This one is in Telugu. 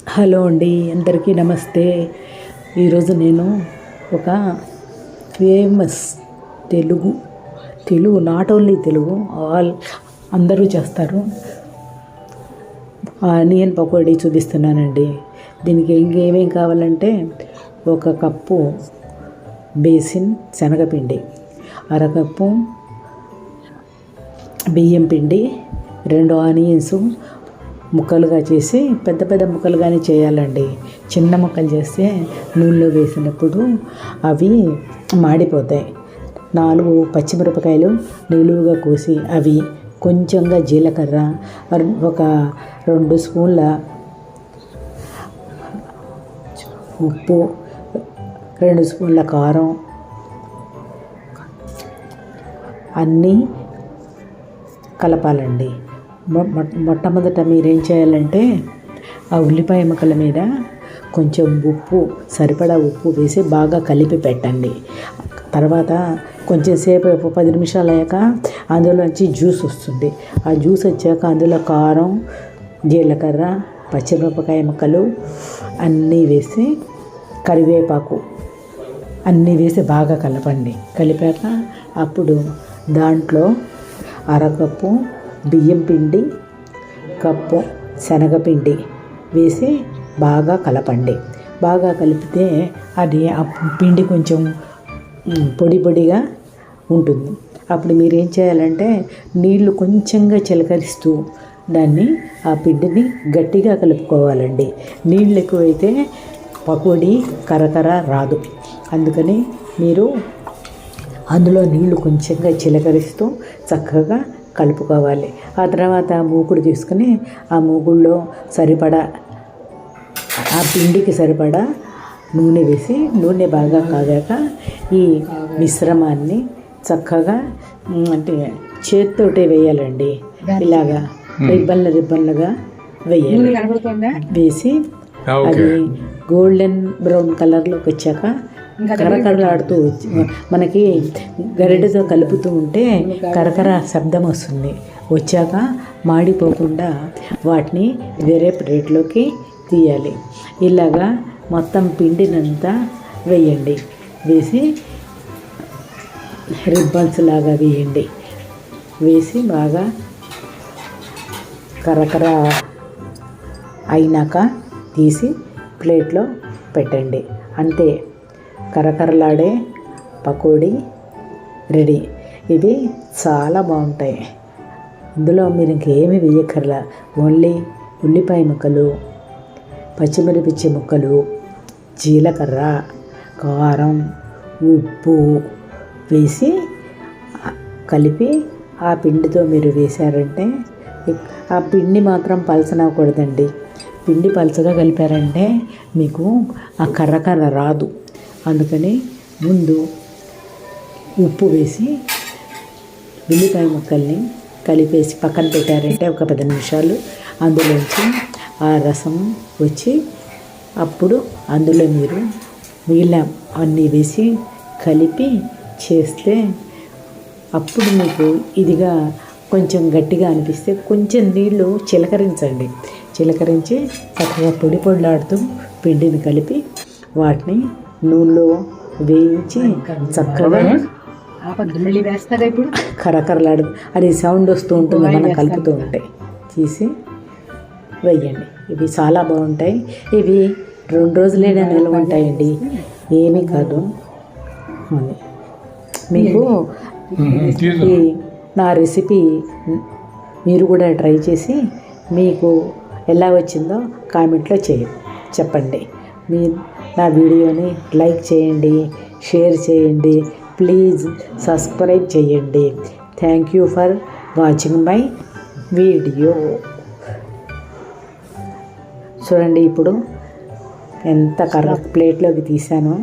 హలో అండి, అందరికీ నమస్తే. ఈరోజు నేను ఒక famous Telugu not only Telugu అందరూ చేస్తారు ఆనియన్ పకోడీ చూపిస్తున్నానండి. దీనికి ఇంకేమేం కావాలంటే ఒక కప్పు బేసిన్ శనగపిండి, అరకప్పు బియ్యం పిండి, 2 ఆనియన్స్ ముక్కలుగా చేసి పెద్ద పెద్ద ముక్కలుగానే చేయాలండి. చిన్న ముక్కలు చేస్తే నూనెలో వేసినప్పుడు అవి మాడిపోతాయి. 4 పచ్చిమిరపకాయలు నిలువుగా కోసి అవి, కొంచెంగా జీలకర్ర, ఒక 2 స్పూన్ల ఉప్పు, 2 స్పూన్ల కారం అన్నీ కలపాలండి. మొట్టమొదట మీరేం చేయాలంటే ఆ ఉల్లిపాయ ముక్కల మీద కొంచెం సరిపడా ఉప్పు వేసి బాగా కలిపి పెట్టండి. తర్వాత కొంచెం సేపు 10 నిమిషాలు అయ్యాక అందులోంచి జ్యూస్ వస్తుంది. ఆ జ్యూస్ వచ్చాక అందులో కారం, జీలకర్ర, పచ్చిమిరపకాయ ముక్కలు అన్నీ వేసి, కరివేపాకు అన్నీ వేసి బాగా కలపండి. కలిపాక అప్పుడు దాంట్లో అరకప్పు బియ్యం పిండి, కప్పు శనగపిండి వేసి బాగా కలపండి. బాగా కలిపితే అది ఆ పిండి కొంచెం పొడిగా ఉంటుంది. అప్పుడు మీరు ఏం చేయాలంటే నీళ్లు కొంచెంగా చిలకరిస్తూ ఆ పిండిని గట్టిగా కలుపుకోవాలండి. నీళ్ళు ఎక్కువైతే పకోడీ కరకర రాదు. అందుకని మీరు అందులో నీళ్లు కొంచెంగా చిలకరిస్తూ చక్కగా కలుపుకోవాలి. ఆ తర్వాత మూకుడు తీసుకుని ఆ మూకుడులో సరిపడా, ఆ పిండికి సరిపడా నూనె వేసి, నూనె బాగా కాగాక ఈ మిశ్రమాన్ని చక్కగా అంటే చేత్తోటే వేయాలండి. ఇలాగా రిబ్బన్లుగా వేయాలి. వేసి అది గోల్డెన్ బ్రౌన్ కలర్లోకి వచ్చాక కరకరలాడుతూ మనకి గరిటెతో కలుపుతూ ఉంటే కరకర శబ్దం వస్తుంది. వచ్చాక మాడిపోకుండా వాటిని వేరే ప్లేట్లోకి తీయాలి. ఇలాగా మొత్తం పిండినంతా వేయండి. వేసి రిబ్బన్స్ లాగా వేయండి. వేసి బాగా కరకర అయినాక తీసి ప్లేట్లో పెట్టండి. అంతే, కరకరలాడే పకోడీ రెడీ. ఇవి చాలా బాగుంటాయి. ఇందులో మీరు ఇంకేమీ వేయక్కర్లా. ఓన్లీ ఉల్లిపాయ ముక్కలు, పచ్చిమిరపకాయ ముక్కలు, జీలకర్ర, కారం, ఉప్పు వేసి కలిపి ఆ పిండితో మీరు వేశారంటే, ఆ పిండి మాత్రం పలచనవ్వకూడదండి. పిండి పలచగా కలిపారంటే మీకు ఆ కర్ర రాదు. అందుకని ముందు ఉప్పు వేసి ఉల్లిపాయ ముక్కల్ని కలిపేసి పక్కన పెట్టారంటే ఒక 10 నిమిషాలు అందులోంచి ఆ రసం వచ్చి అప్పుడు అందులో మీరు మిగిలిన అన్నీ వేసి కలిపి చేస్తే అప్పుడు మీకు ఇదిగా కొంచెం గట్టిగా అనిపిస్తే కొంచెం నీళ్ళు చిలకరించండి. చిలకరించి చక్కగా పొడిలాడుతూ పిండిని కలిపి వాటిని నూనెలో వేయించి చక్కగా కరకరలాడు అది సౌండ్ వస్తూ ఉంటుంది మనం కలుపుతూ ఉంటే తీసి వేయండి. ఇవి చాలా బాగుంటాయి. ఇవి 2 రోజులైనా నిల్వ ఉంటాయండి. ఏమీ కాదు. మీకు ఈ నా రెసిపీ మీరు కూడా ట్రై చేసి మీకు ఎలా వచ్చిందో కామెంట్లో చెప్పండి. నా వీడియోని లైక్ చేయండి, షేర్ చేయండి, ప్లీజ్ సబ్స్క్రైబ్ చేయండి. Thank you for watching my video. చూడండి ఇప్పుడు ఎంత ప్లేట్లోకి తీసానో.